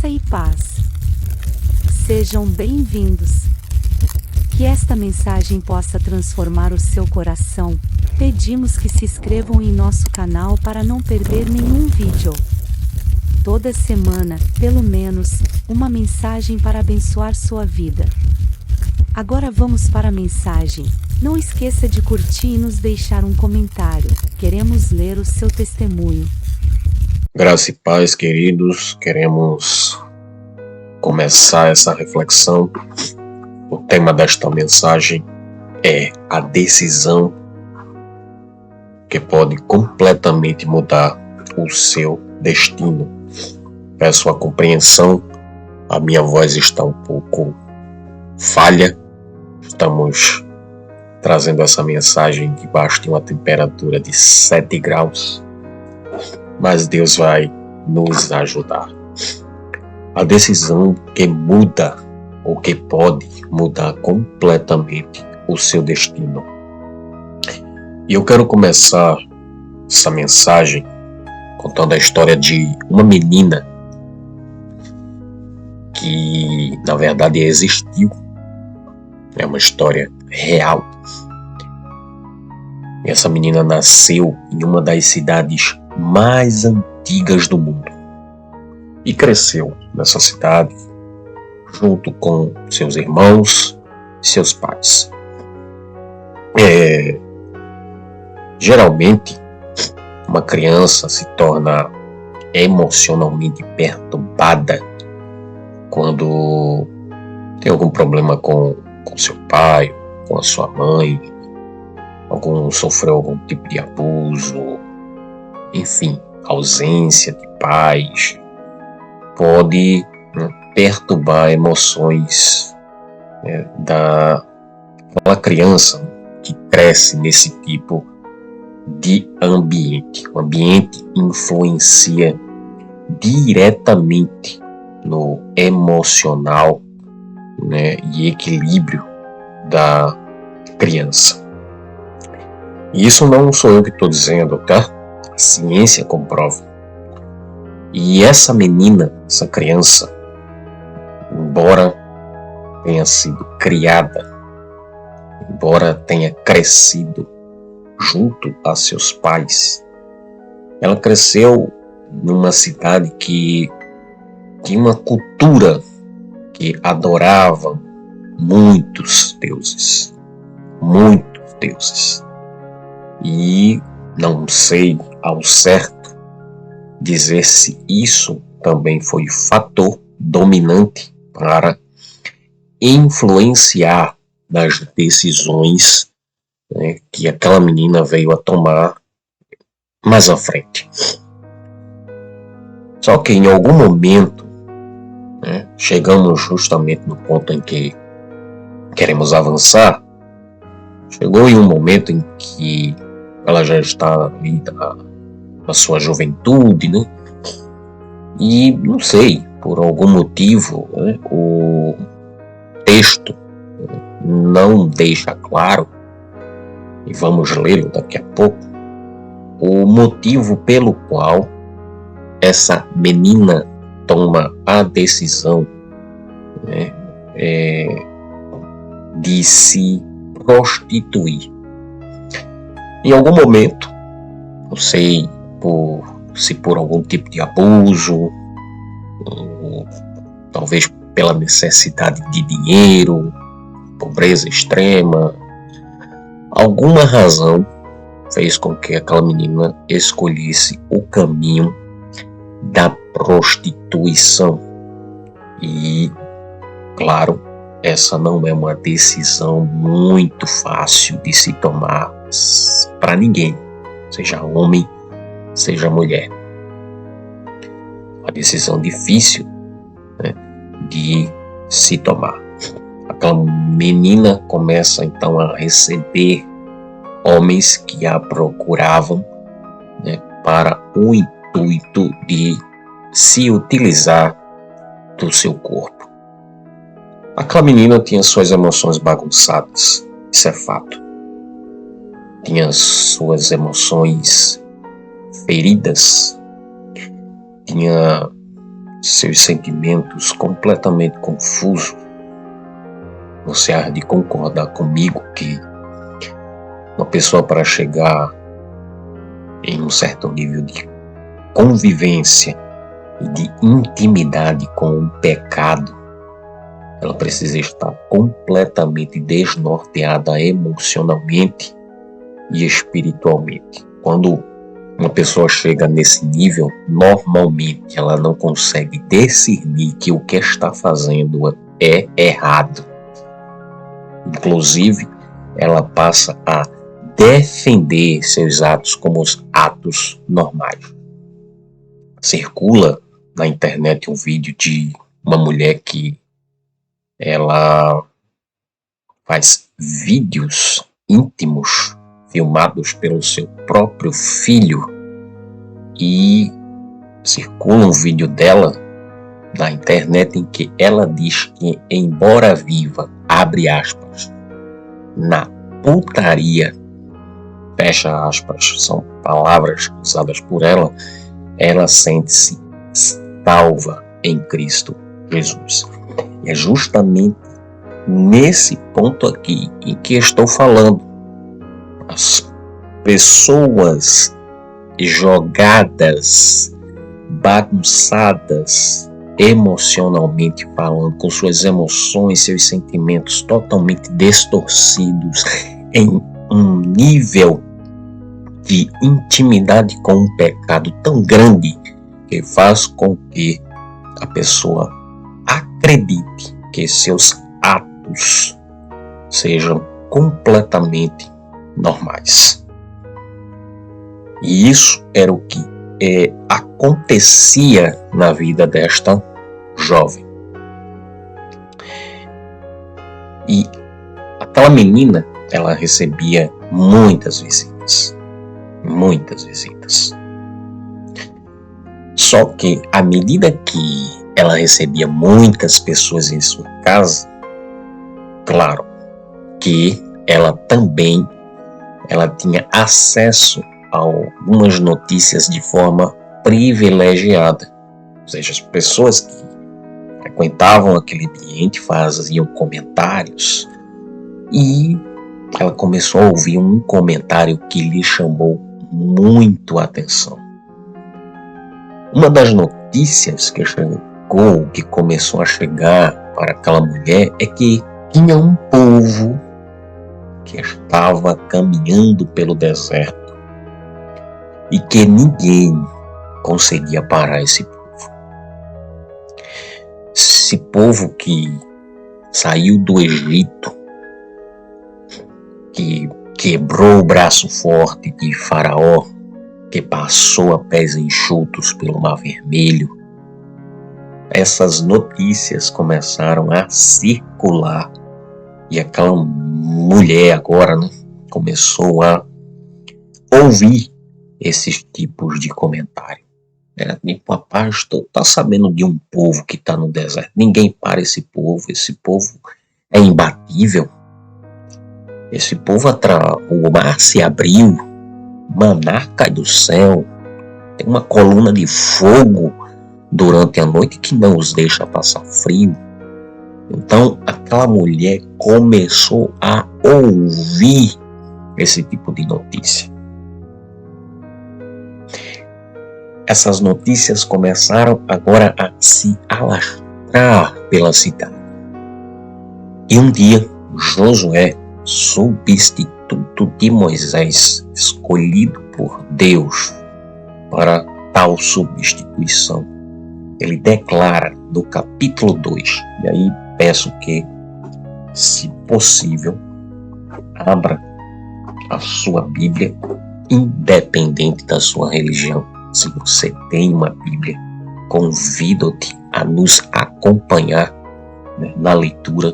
Graça e paz. Sejam bem-vindos. Que esta mensagem possa transformar o seu coração. Pedimos que se inscrevam em nosso canal para não perder nenhum vídeo. Toda semana, pelo menos, uma mensagem para abençoar sua vida. Agora vamos para a mensagem. Não esqueça de curtir e nos deixar um comentário. Queremos ler o seu testemunho. Graça e paz, queridos. Queremos começar essa reflexão. O tema desta mensagem é a decisão que pode completamente mudar o seu destino. Peço a compreensão, a minha voz está um pouco falha. Estamos trazendo essa mensagem debaixo de uma temperatura de 7 graus. Mas Deus vai nos ajudar. A decisão que muda ou que pode mudar completamente o seu destino. E eu quero começar essa mensagem contando a história de uma menina que, na verdade, existiu. É uma história real. Essa menina nasceu em uma das cidades mais antigas do mundo e cresceu nessa cidade junto com seus irmãos e seus pais. Geralmente, uma criança se torna emocionalmente perturbada quando tem algum problema com seu pai, com a sua mãe, sofreu algum tipo de abuso, enfim, ausência de pais, pode perturbar emoções daquela criança que cresce nesse tipo de ambiente. O ambiente influencia diretamente no emocional, e equilíbrio da criança. E isso não sou eu que estou dizendo, tá? A ciência comprova. E essa menina, essa criança, embora tenha sido criada, embora tenha crescido junto a seus pais, ela cresceu numa cidade que tinha uma cultura que adorava muitos deuses. E não sei ao certo dizer se isso também foi fator dominante para influenciar nas decisões que aquela menina veio a tomar mais à frente. Só que em algum momento, chegamos justamente no ponto em que queremos avançar. Chegou em um momento em que ela já está ali na sua juventude, E não sei, por algum motivo, o texto não deixa claro, e vamos lê-lo daqui a pouco, o motivo pelo qual essa menina toma a decisão de se prostituir. Em algum momento, não sei se por algum tipo de abuso, ou talvez pela necessidade de dinheiro, pobreza extrema, alguma razão fez com que aquela menina escolhesse o caminho da prostituição. E, claro, essa não é uma decisão muito fácil de se tomar para ninguém, seja homem, seja mulher. Uma decisão difícil de se tomar. Aquela menina começa então a receber homens que a procuravam para o intuito de se utilizar do seu corpo. Aquela menina tinha suas emoções bagunçadas, isso é fato. Tinha suas emoções feridas, tinha seus sentimentos completamente confusos, você há de concordar comigo que uma pessoa, para chegar em um certo nível de convivência e de intimidade com o pecado, ela precisa estar completamente desnorteada emocionalmente e espiritualmente. Quando uma pessoa chega nesse nível, normalmente ela não consegue discernir que o que está fazendo é errado. Inclusive, ela passa a defender seus atos como os atos normais. Circula na internet um vídeo de uma mulher que ela faz vídeos íntimos filmados pelo seu próprio filho, e circula um vídeo dela na internet em que ela diz que, embora viva, abre aspas, na putaria, fecha aspas, são palavras usadas por ela, ela sente-se salva em Cristo Jesus. E é justamente nesse ponto aqui em que estou falando. As pessoas jogadas, bagunçadas emocionalmente falando, com suas emoções, seus sentimentos totalmente distorcidos, em um nível de intimidade com um pecado tão grande que faz com que a pessoa acredite que seus atos sejam completamente normais. E isso era o que acontecia na vida desta jovem. E aquela menina, ela recebia muitas visitas. Só que à medida que ela recebia muitas pessoas em sua casa, claro que ela também tinha acesso a algumas notícias de forma privilegiada. Ou seja, as pessoas que frequentavam aquele ambiente faziam comentários, e ela começou a ouvir um comentário que lhe chamou muito a atenção. Uma das notícias que começou a chegar para aquela mulher é que tinha um povo que estava caminhando pelo deserto e que ninguém conseguia parar esse povo. Esse povo que saiu do Egito, que quebrou o braço forte de Faraó, que passou a pés enxutos pelo Mar Vermelho. Essas notícias começaram a circular, e aquela mulher agora, começou a ouvir esses tipos de comentário. Era tipo, rapaz, tá sabendo de um povo que está no deserto? Ninguém para esse povo é imbatível. Esse povo, o mar se abriu, maná cai do céu, tem uma coluna de fogo durante a noite que não os deixa passar frio. Então aquela mulher começou a ouvir esse tipo de notícia. Essas notícias começaram agora a se alastrar pela cidade. E um dia, Josué, substituto de Moisés, escolhido por Deus para tal substituição, ele declara no capítulo 2, e aí peço que, se possível, abra a sua Bíblia, independente da sua religião. Se você tem uma Bíblia, convido-te a nos acompanhar, na leitura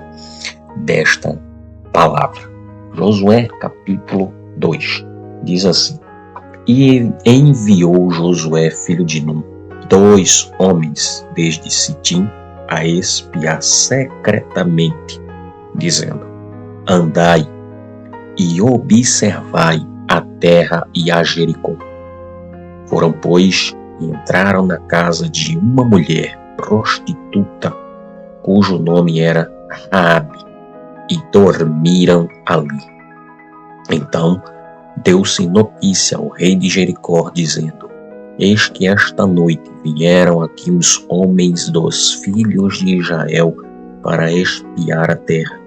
desta palavra. Josué capítulo 2 diz assim: E enviou Josué, filho de Num, 2 homens desde Sitim a espiar secretamente, dizendo: Andai e observai a terra e a Jericó. Foram, pois, e entraram na casa de uma mulher prostituta, cujo nome era Raabe, e dormiram ali. Então deu-se notícia ao rei de Jericó, dizendo: eis que esta noite vieram aqui os homens dos filhos de Israel para espiar a terra.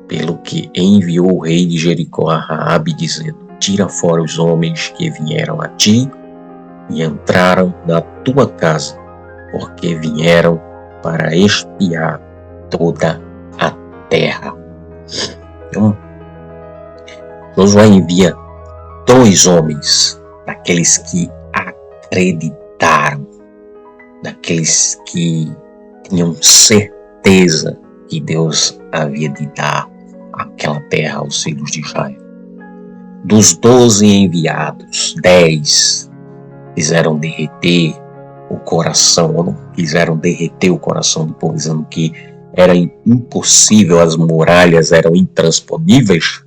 Pelo que enviou o rei de Jericó a Raabe, dizendo: tira fora os homens que vieram a ti e entraram na tua casa, porque vieram para espiar toda a terra. Então, Josué envia 2 homens, daqueles que acreditaram, daqueles que tinham certeza que Deus havia de dar aquela terra aos filhos de Israel. Dos 12 enviados, 10 fizeram derreter o coração, ou não quiseram derreter o coração do povo, dizendo que era impossível, as muralhas eram intransponíveis.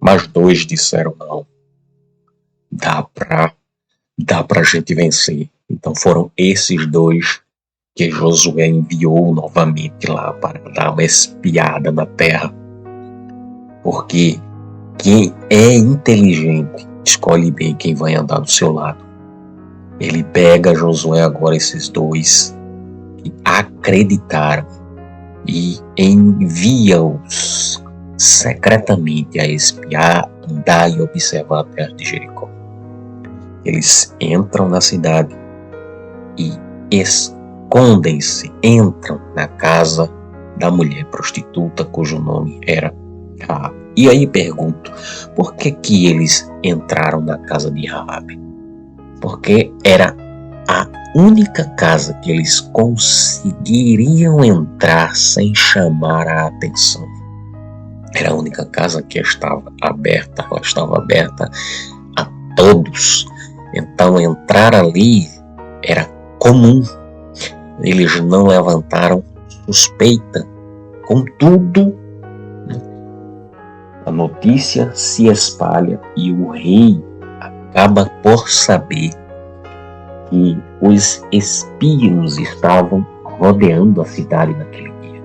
Mas 2 disseram: não, dá pra gente vencer. Então foram esses 2 que Josué enviou novamente lá para dar uma espiada na terra. Porque quem é inteligente escolhe bem quem vai andar do seu lado. Ele pega Josué agora, esses 2 que acreditaram, e envia-os secretamente a espiar, andar e observar a terra de Jericó. Eles entram na cidade e escondem-se, entram na casa da mulher prostituta, cujo nome era Raabe. E aí pergunto, por que eles entraram na casa de Raabe? Porque era a única casa que eles conseguiriam entrar sem chamar a atenção. Era a única casa que estava aberta, ela estava aberta a todos. Então entrar ali era comum. Eles não levantaram suspeita. Contudo, a notícia se espalha e o rei acaba por saber que os espiões estavam rodeando a cidade naquele dia.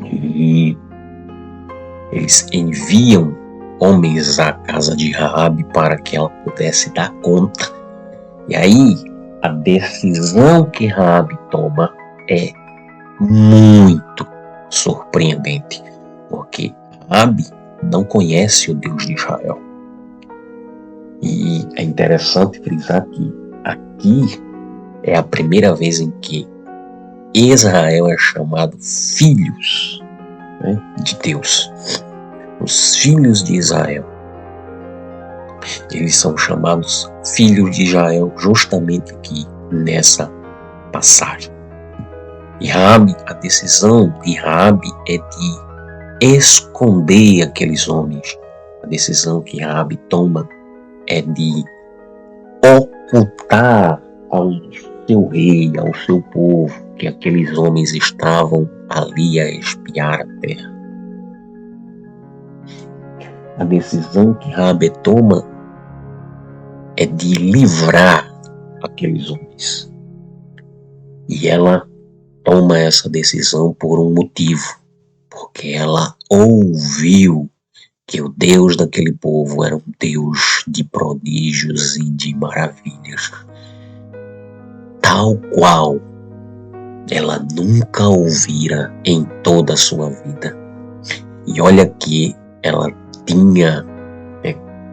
E eles enviam homens à casa de Raabe para que ela pudesse dar conta. E aí a decisão que Raabe toma é muito surpreendente, porque Raabe não conhece o Deus de Israel. E é interessante frisar que aqui é a primeira vez em que Israel é chamado filhos, né, de Deus. Os filhos de Israel, eles são chamados filhos de Israel justamente aqui nessa passagem. E Raabe, a decisão de Raabe é de esconder aqueles homens. A decisão que Raabe toma é de ocultar ao seu rei, ao seu povo, que aqueles homens estavam ali a espiar a terra. A decisão que Raabe toma é de livrar aqueles homens. E ela toma essa decisão por um motivo, porque ela ouviu que o Deus daquele povo era um Deus de prodígios e de maravilhas, tal qual ela nunca ouvira em toda a sua vida. E olha que ela tinha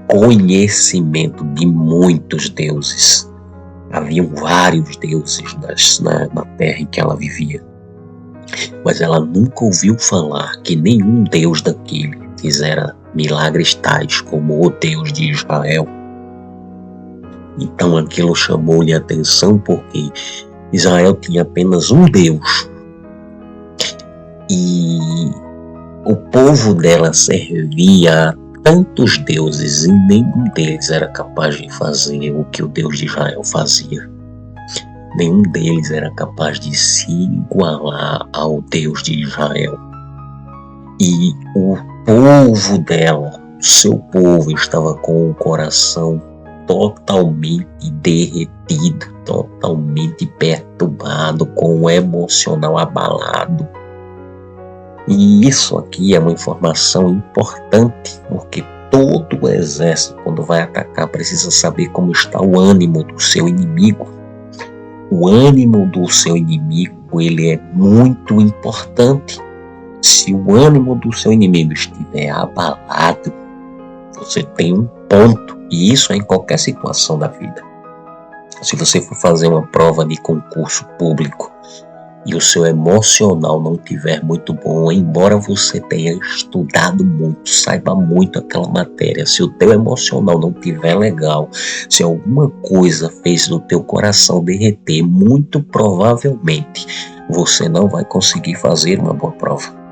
conhecimento de muitos deuses. Haviam vários deuses na terra em que ela vivia. Mas ela nunca ouviu falar que nenhum deus daquele fizera milagres tais como o Deus de Israel. Então aquilo chamou-lhe a atenção, porque Israel tinha apenas um Deus. E o povo dela servia a tantos deuses e nenhum deles era capaz de fazer o que o Deus de Israel fazia. Nenhum deles era capaz de se igualar ao Deus de Israel. E o povo dela, o seu povo, estava com o coração totalmente derretido. abatido, totalmente perturbado, com o emocional abalado. E isso aqui é uma informação importante, porque todo o exército, quando vai atacar, precisa saber como está o ânimo do seu inimigo. O ânimo do seu inimigo, ele é muito importante. Se o ânimo do seu inimigo estiver abalado, você tem um ponto. E isso é em qualquer situação da vida. Se você for fazer uma prova de concurso público e o seu emocional não estiver muito bom, embora você tenha estudado muito, saiba muito aquela matéria, se o teu emocional não estiver legal, se alguma coisa fez o teu coração derreter, muito provavelmente você não vai conseguir fazer uma boa prova.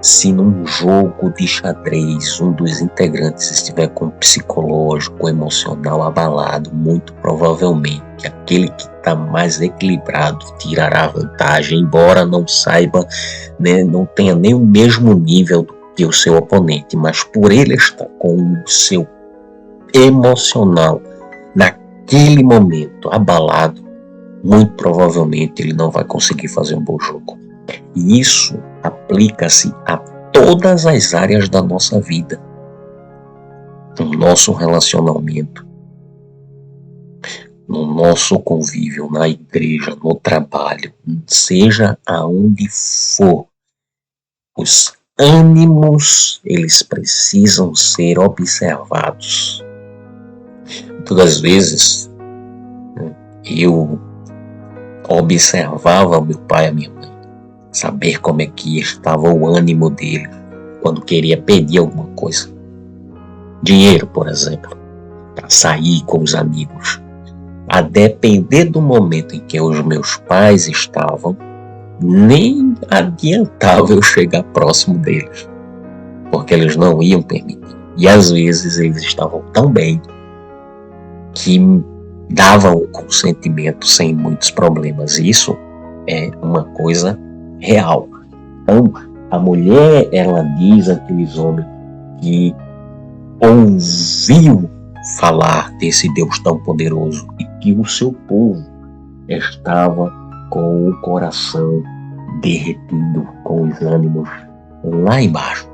Se num jogo de xadrez um dos integrantes estiver com o psicológico, emocional abalado, muito provavelmente aquele que está mais equilibrado tirará vantagem, embora não saiba, não tenha nem o mesmo nível que o seu oponente, mas por ele estar com o seu emocional naquele momento abalado, muito provavelmente ele não vai conseguir fazer um bom jogo. E isso aplica-se a todas as áreas da nossa vida, no nosso relacionamento, no nosso convívio, na igreja, no trabalho, seja aonde for. Os ânimos, eles precisam ser observados. Todas as vezes eu observava meu pai e a minha mãe, saber como é que estava o ânimo dele quando queria pedir alguma coisa. Dinheiro, por exemplo, para sair com os amigos. A depender do momento em que os meus pais estavam, nem adiantava eu chegar próximo deles, porque eles não iam permitir. E às vezes eles estavam tão bem que davam o consentimento sem muitos problemas. Isso é uma coisa real. Então, a mulher, ela diz àqueles homens que ouviu falar desse Deus tão poderoso e que o seu povo estava com o coração derretido, com os ânimos lá embaixo,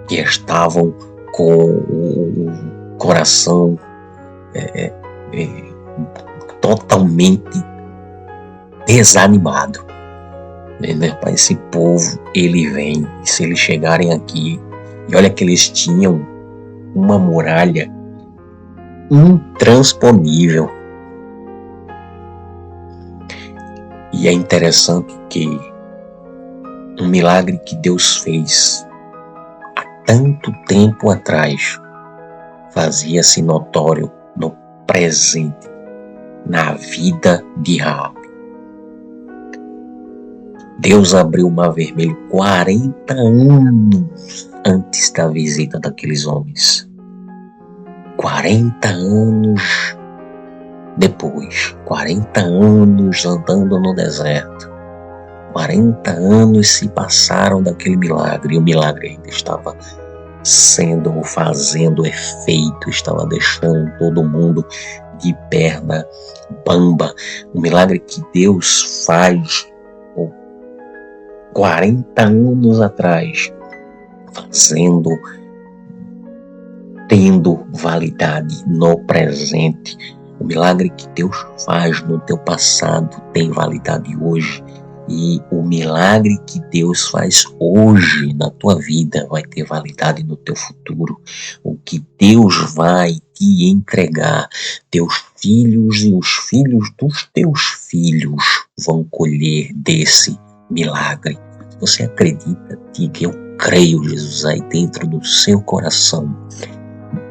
que estavam com o coração totalmente desanimado. Para esse povo, ele vem, e se eles chegarem aqui, e olha que eles tinham uma muralha intransponível. E é interessante que um milagre que Deus fez há tanto tempo atrás fazia-se notório no presente, na vida de Raabe. Deus abriu o Mar Vermelho 40 anos antes da visita daqueles homens. 40 anos depois, 40 anos andando no deserto, 40 anos se passaram daquele milagre, e o milagre ainda estava fazendo efeito, estava deixando todo mundo de perna bamba. O milagre que Deus faz 40 anos atrás, tendo validade no presente. O milagre que Deus faz no teu passado tem validade hoje. E o milagre que Deus faz hoje na tua vida vai ter validade no teu futuro. O que Deus vai te entregar, teus filhos e os filhos dos teus filhos vão colher desse milagre. Você acredita? Diga: eu creio, Jesus, aí dentro do seu coração.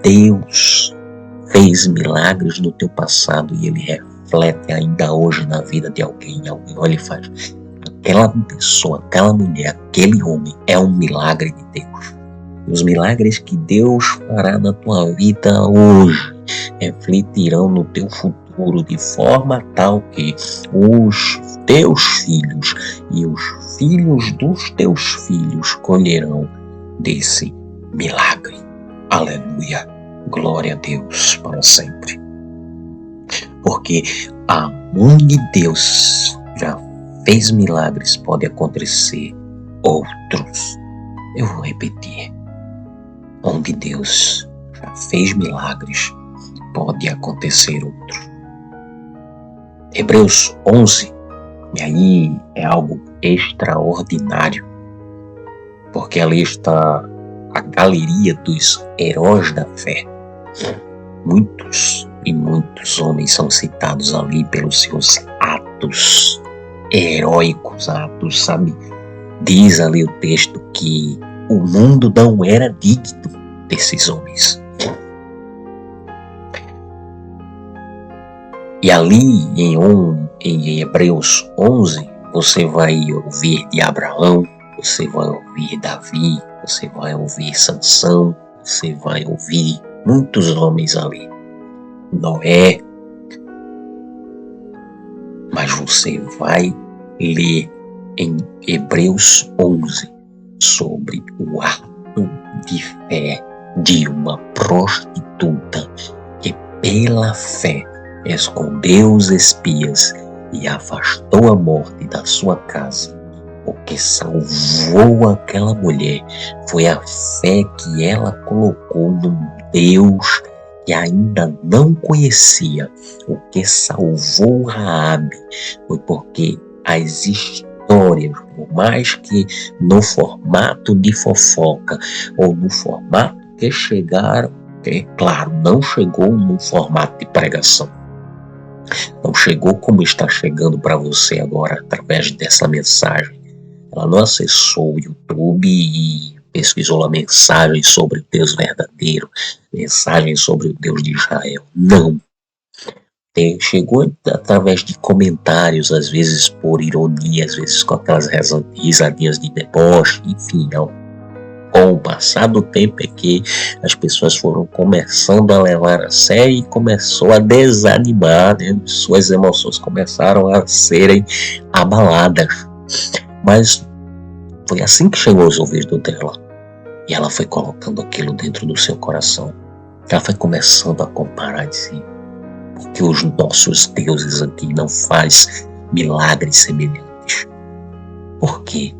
Deus fez milagres no teu passado e ele reflete ainda hoje na vida de alguém. Alguém olha e faz: aquela pessoa, aquela mulher, aquele homem é um milagre de Deus. E os milagres que Deus fará na tua vida hoje refletirão no teu futuro de forma tal que os teus filhos e os filhos dos teus filhos colherão desse milagre. Aleluia. Glória a Deus para sempre. Porque aonde Deus já fez milagres, pode acontecer outros. Eu vou repetir. Onde Deus já fez milagres, pode acontecer outros. Hebreus 11, e aí é algo extraordinário, porque ali está a galeria dos heróis da fé. Muitos e muitos homens são citados ali pelos seus atos heróicos, atos, sabe? Diz ali o texto que o mundo não era digno desses homens. E ali em Hebreus 11, você vai ouvir de Abraão, você vai ouvir Davi, você vai ouvir Sansão, você vai ouvir muitos homens ali. Noé. Mas você vai ler em Hebreus 11 sobre o ato de fé de uma prostituta que pela fé escondeu os espias e afastou a morte da sua casa. O que salvou aquela mulher foi a fé que ela colocou num Deus que ainda não conhecia. O que salvou Raabe foi porque as histórias, por mais que no formato de fofoca ou no formato que chegaram, que claro, não chegou no formato de pregação, não chegou como está chegando para você agora através dessa mensagem. Ela não acessou o YouTube e pesquisou a mensagem sobre o Deus verdadeiro, mensagem sobre o Deus de Israel. Não. Chegou através de comentários, às vezes por ironia, às vezes com aquelas risadinhas de deboche, enfim. Com o passar do tempo é que as pessoas foram começando a levar a sério e começou a desanimar, né? Suas emoções começaram a serem abaladas. Mas foi assim que chegou aos ouvidos dela. E ela foi colocando aquilo dentro do seu coração. Ela foi começando a comparar de si. Porque os nossos deuses aqui não faz milagres semelhantes. Por quê?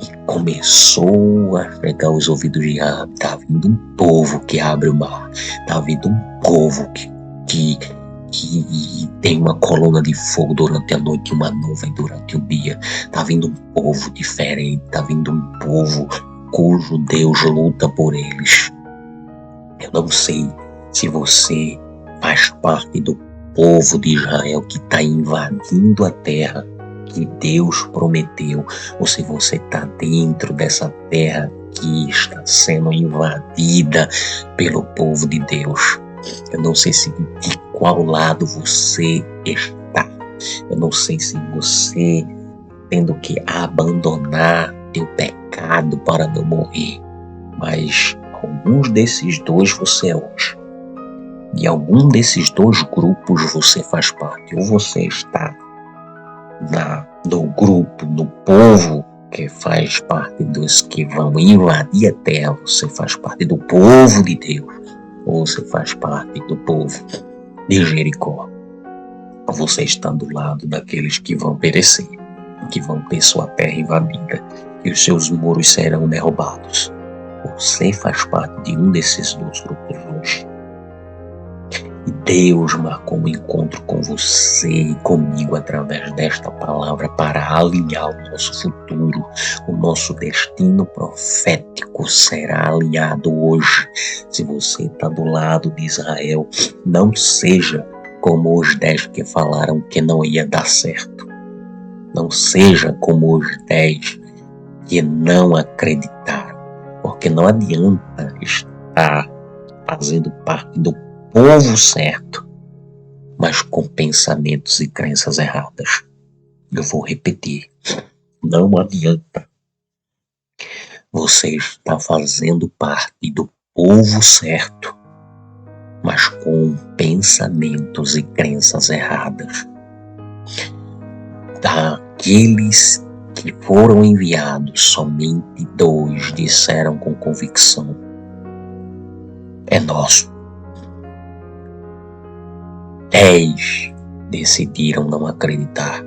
E começou a chegar aos ouvidos de Raabe. Tá vindo um povo que abre o mar. Tá vindo um povo que tem uma coluna de fogo durante a noite e uma nuvem durante o dia. Tá vindo um povo diferente, tá vindo um povo cujo Deus luta por eles. Eu não sei se você faz parte do povo de Israel que está invadindo a terra que Deus prometeu, ou se você está dentro dessa terra que está sendo invadida pelo povo de Deus. Eu não sei de qual lado você está. Eu não sei se você tendo que abandonar teu pecado para não morrer. Mas alguns desses dois você é hoje. De algum desses dois grupos você faz parte. Ou você está no grupo, no povo que faz parte dos que vão invadir a terra. Você faz parte do povo de Deus. Ou você faz parte do povo de Jericó. Você está do lado daqueles que vão perecer, que vão ter sua terra invadida e os seus muros serão derrubados. Você faz parte de um desses dois grupos hoje. E Deus marcou um encontro com você e comigo através desta palavra para alinhar o nosso futuro. O nosso destino profético será alinhado hoje. Se você está do lado de Israel, não seja como os 10 que falaram que não ia dar certo. Não seja como os 10 que não acreditaram. Porque não adianta estar fazendo parte do povo certo, mas com pensamentos e crenças erradas. Eu vou repetir. Não adianta. Você está fazendo parte do povo certo, mas com pensamentos e crenças erradas. Daqueles que foram enviados, somente 2 disseram com convicção: é nosso. 10 decidiram não acreditar.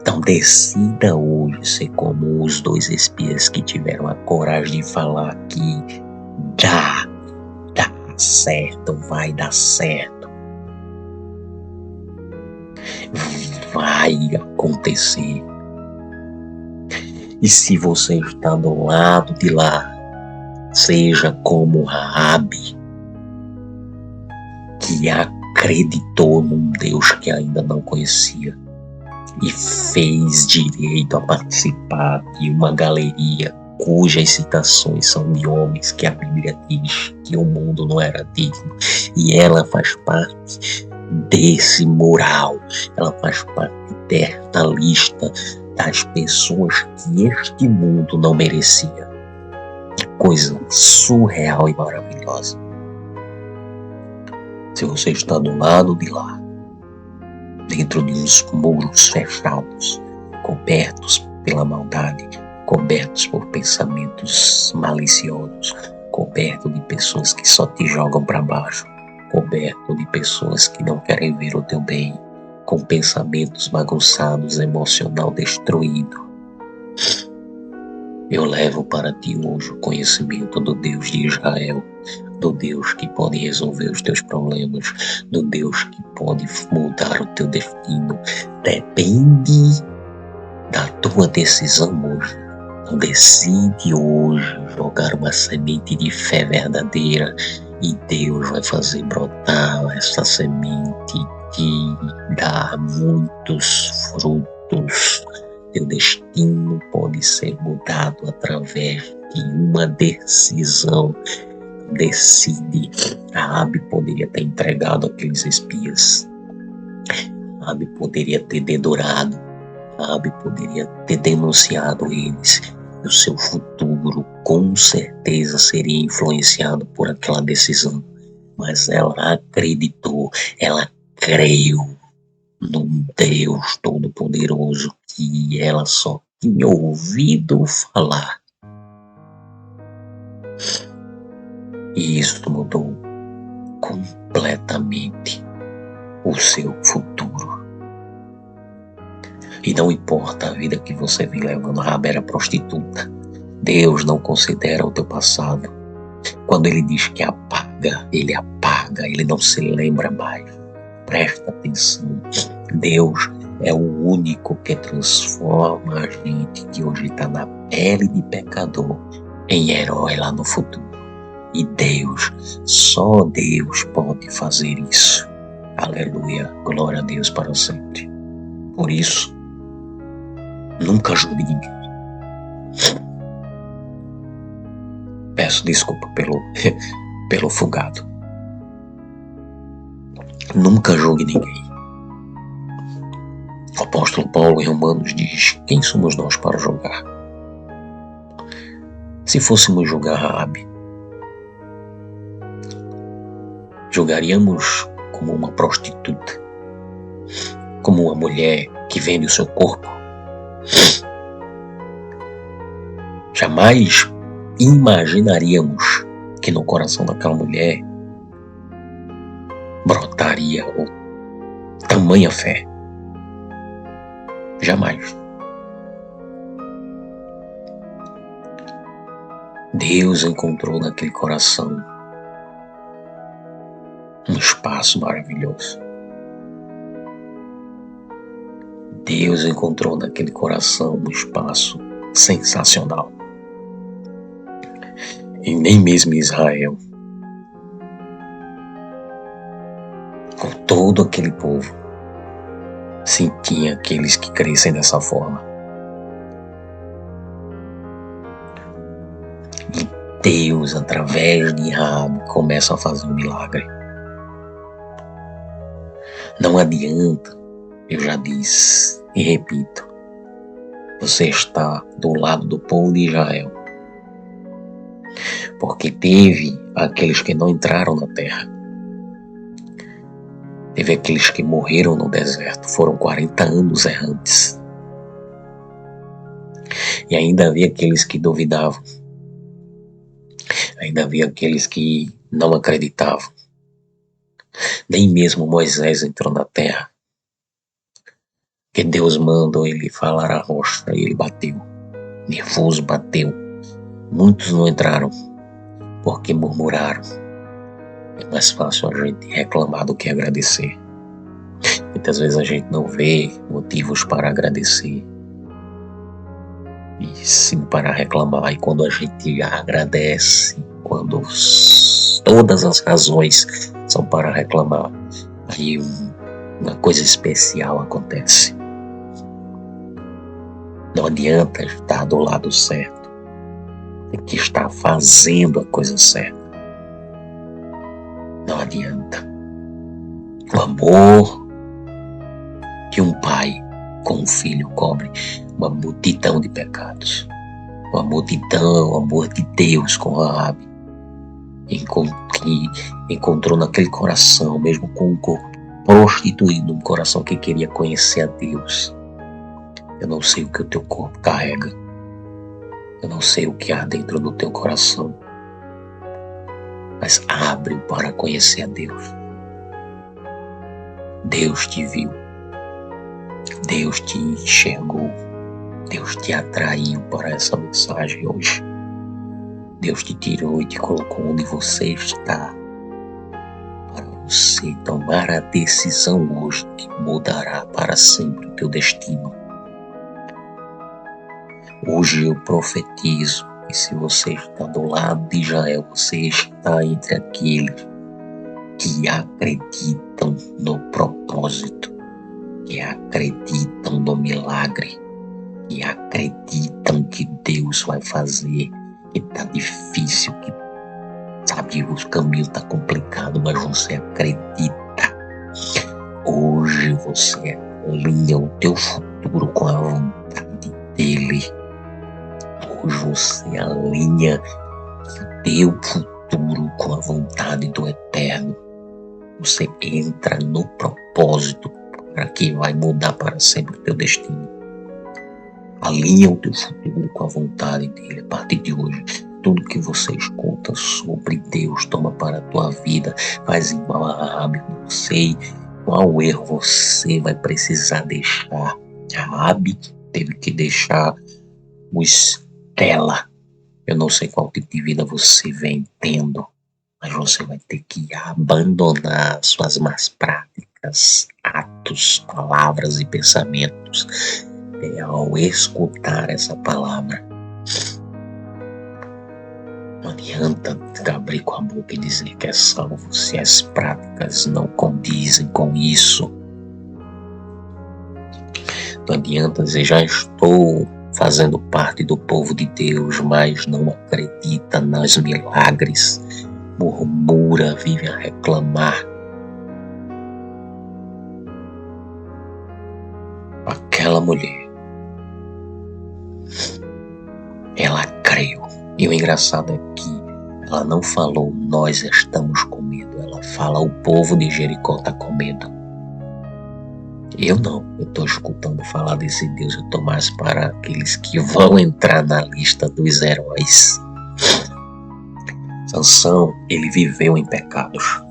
Então decida hoje ser como os 2 espias que tiveram a coragem de falar que dá certo, vai dar certo, vai acontecer. E se você está do lado de lá, seja como Raabe, que acreditou num Deus que ainda não conhecia e fez direito a participar de uma galeria cujas citações são de homens que a Bíblia diz que o mundo não era digno, e ela faz parte desse mural, ela faz parte desta lista das pessoas que este mundo não merecia. Que coisa surreal e maravilhosa. Se você está do lado de lá, dentro de uns muros fechados, cobertos pela maldade, cobertos por pensamentos maliciosos, coberto de pessoas que só te jogam para baixo, coberto de pessoas que não querem ver o teu bem, com pensamentos bagunçados, emocional destruído. Eu levo para ti hoje o conhecimento do Deus de Israel, do Deus que pode resolver os teus problemas, do Deus que pode mudar o teu destino. Depende da tua decisão hoje. Então decide hoje jogar uma semente de fé verdadeira e Deus vai fazer brotar essa semente e dar muitos frutos. Teu destino pode ser mudado através de uma decisão. Decide. Raabe poderia ter entregado aqueles espias. Raabe poderia ter dedurado. Raabe poderia ter denunciado eles. E o seu futuro com certeza seria influenciado por aquela decisão. Mas ela acreditou, ela creu num Deus Todo-Poderoso que ela só tinha ouvido falar. E isso mudou completamente o seu futuro. E não importa a vida que você vem levando, Raabe era prostituta. Deus não considera o teu passado. Quando ele diz que apaga, ele não se lembra mais. Presta atenção. Deus é o único que transforma a gente que hoje está na pele de pecador em herói lá no futuro. E Deus, só Deus pode fazer isso. Aleluia, glória a Deus para sempre. Por isso, nunca julgue ninguém. Peço desculpa pelo fugado. Nunca julgue ninguém. O apóstolo Paulo em Romanos diz: quem somos nós para julgar? Se fôssemos julgar Raabe, julgaríamos como uma prostituta, como uma mulher que vende o seu corpo. Jamais imaginaríamos que no coração daquela mulher brotaria tamanha fé. Jamais. Deus encontrou naquele coração um espaço maravilhoso. Deus encontrou naquele coração um espaço sensacional. E nem mesmo Israel, com todo aquele povo, sentia aqueles que crescem dessa forma. E Deus, através de Raabe, começa a fazer um milagre. Não adianta, eu já disse e repito, você está do lado do povo de Israel, porque teve aqueles que não entraram na terra, teve aqueles que morreram no deserto, foram 40 anos errantes, e ainda havia aqueles que duvidavam, Ainda havia aqueles que não acreditavam. Nem mesmo Moisés entrou na terra. Que Deus mandou ele falar a rocha e ele bateu. Nervoso, bateu. Muitos não entraram porque murmuraram. É mais fácil a gente reclamar do que agradecer. Muitas vezes a gente não vê motivos para agradecer, e sim para reclamar. E quando a gente agradece, quando todas as razões são para reclamar, aí uma coisa especial acontece. Não adianta estar do lado certo, tem que estar fazendo a coisa certa. Não adianta. O amor que um pai com um filho cobre uma multidão de pecados. Uma multidão, o amor de Deus com Raabe, que encontrou naquele coração, mesmo com um corpo prostituído, um coração que queria conhecer a Deus. Eu não sei o que o teu corpo carrega. Eu não sei o que há dentro do teu coração. Mas abre-o para conhecer a Deus. Deus te viu. Deus te enxergou. Deus te atraiu para essa mensagem hoje. Deus te tirou e te colocou onde você está, para você tomar a decisão hoje que mudará para sempre o teu destino. Hoje eu profetizo que se você está do lado de Israel, você está entre aqueles que acreditam no propósito, que acreditam no milagre, que acreditam que Deus vai fazer, que está difícil, que sabe, o caminho está complicado, mas você acredita. Hoje você alinha o teu futuro com a vontade dele. Hoje você alinha o teu futuro com a vontade do Eterno. Você entra no propósito para que vai mudar para sempre o teu destino. Alinha o teu futuro com a vontade dele. A partir de hoje, tudo que você escuta sobre Deus toma para a tua vida. Faz igual a Raabe. Não sei qual erro você vai precisar deixar. A Raabe teve que deixar o Estela. Eu não sei qual tipo de vida você vem tendo, mas você vai ter que abandonar suas más práticas, atos, palavras e pensamentos. Ao escutar essa palavra, não adianta abrir com a boca e dizer que é salvo se as práticas não condizem com isso. Não adianta dizer, já estou fazendo parte do povo de Deus, mas não acredita nos milagres, murmura, vive a reclamar. Aquela mulher, ela creu. E o engraçado é que ela não falou, nós estamos com medo. Ela fala, o povo de Jericó está com medo. Eu não, eu estou escutando falar desse Deus. Eu estou mais para aqueles que vão entrar na lista dos heróis. Sansão, ele viveu em pecados.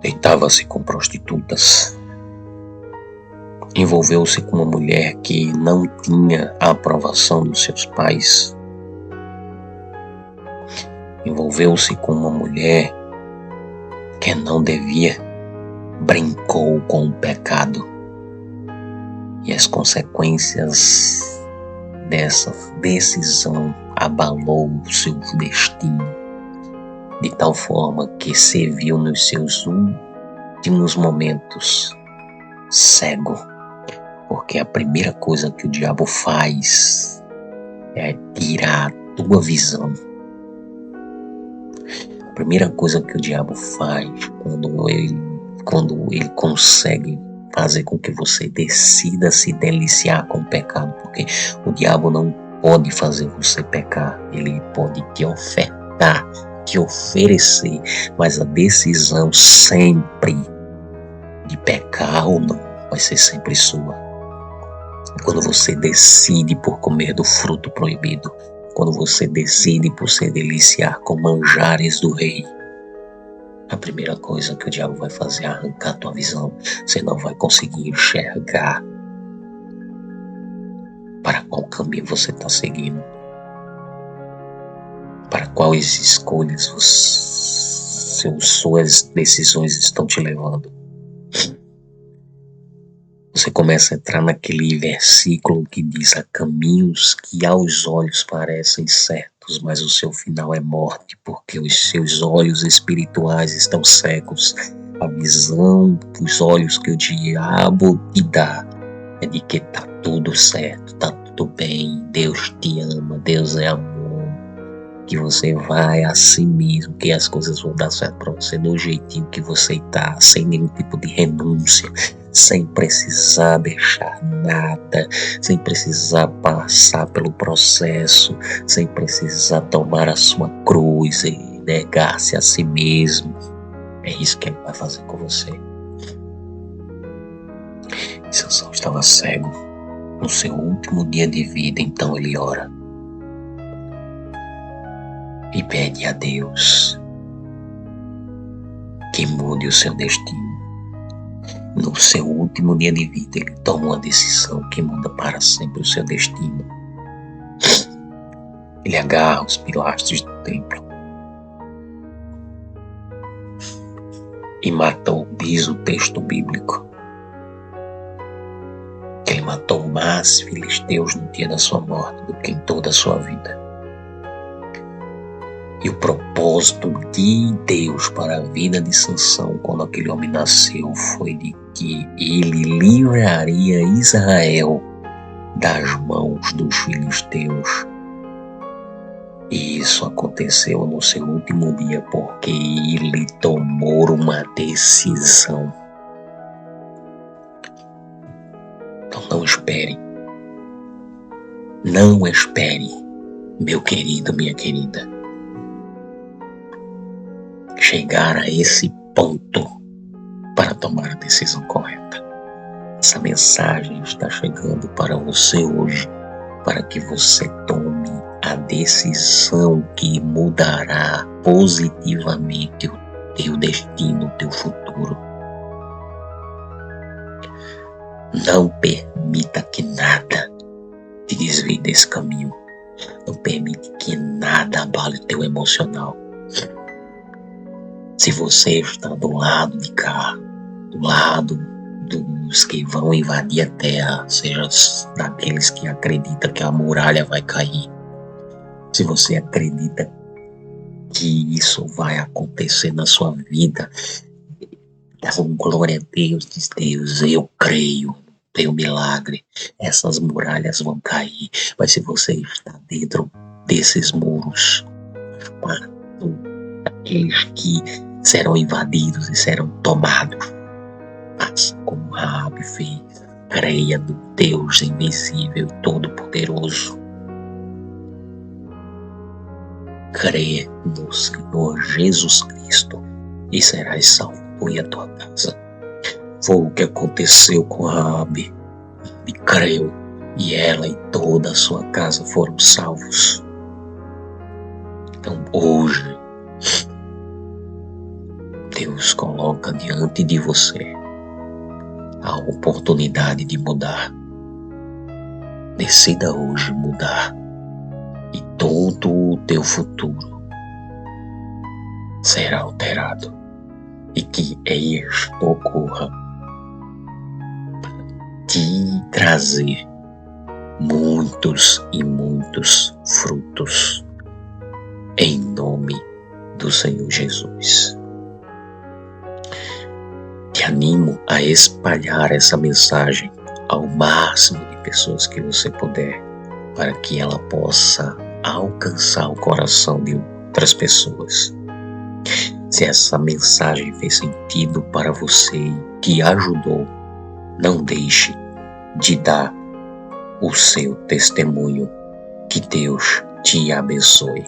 Deitava-se com prostitutas. Envolveu-se com uma mulher que não tinha a aprovação dos seus pais. Envolveu-se com uma mulher que não devia. Brincou com o pecado. E as consequências dessa decisão abalou o seu destino. De tal forma que se viu nos seus últimos momentos cego. Porque a primeira coisa que o diabo faz é tirar a tua visão. A primeira coisa que o diabo faz quando ele consegue fazer com que você decida se deliciar com o pecado, porque o diabo não pode fazer você pecar, ele pode te ofertar, te oferecer, mas a decisão sempre de pecar ou não vai ser sempre sua. Quando você decide por comer do fruto proibido, quando você decide por se deliciar com manjares do rei, a primeira coisa que o diabo vai fazer é arrancar tua visão. Você não vai conseguir enxergar para qual caminho você está seguindo, para quais escolhas suas decisões estão te levando. Você começa a entrar naquele versículo que diz: há caminhos que aos olhos parecem certos, mas o seu final é morte, porque os seus olhos espirituais estão cegos. A visão dos olhos que o diabo te dá é de que tá tudo certo, tá tudo bem, Deus te ama, Deus é amor, que você vai assim mesmo, que as coisas vão dar certo para você do jeitinho que você tá, sem nenhum tipo de renúncia, sem precisar deixar nada, sem precisar passar pelo processo, sem precisar tomar a sua cruz e negar-se a si mesmo. É isso que ele vai fazer com você. Sansão estava cego no seu último dia de vida, então ele ora e pede a Deus que mude o seu destino. No seu último dia de vida, ele toma uma decisão que muda para sempre o seu destino. Ele agarra os pilastros do templo e matou, diz o texto bíblico, que ele matou mais filisteus no dia da sua morte do que em toda a sua vida. E o propósito de Deus para a vida de Sansão, quando aquele homem nasceu, foi de que ele livraria Israel das mãos dos filisteus. E isso aconteceu no seu último dia, porque ele tomou uma decisão. Então não espere, meu querido, minha querida, chegar a esse ponto para tomar a decisão correta. Essa mensagem está chegando para você hoje, para que você tome a decisão que mudará positivamente o teu destino, o teu futuro. Não permita que nada te desvie desse caminho. Não permite que nada abale o teu emocional. Se você está do lado de cá, do lado dos que vão invadir a terra, seja daqueles que acreditam que a muralha vai cair, se você acredita que isso vai acontecer na sua vida, dá glória a Deus, diz Deus, eu creio, teu milagre, essas muralhas vão cair. Mas se você está dentro desses muros, aqueles que serão invadidos e serão tomados, faça como Raabe fez, creia no Deus invisível e todo-poderoso, creia no Senhor Jesus Cristo e serás salvo, tu e a tua casa. Foi o que aconteceu com Raabe. E creu, e ela e toda a sua casa foram salvos. Então hoje Deus coloca diante de você a oportunidade de mudar. Decida hoje mudar, e todo o teu futuro será alterado, e que isto ocorra para te trazer muitos e muitos frutos, em nome do Senhor Jesus. Te animo a espalhar essa mensagem ao máximo de pessoas que você puder, para que ela possa alcançar o coração de outras pessoas. Se essa mensagem fez sentido para você e te ajudou, não deixe de dar o seu testemunho. Que Deus te abençoe.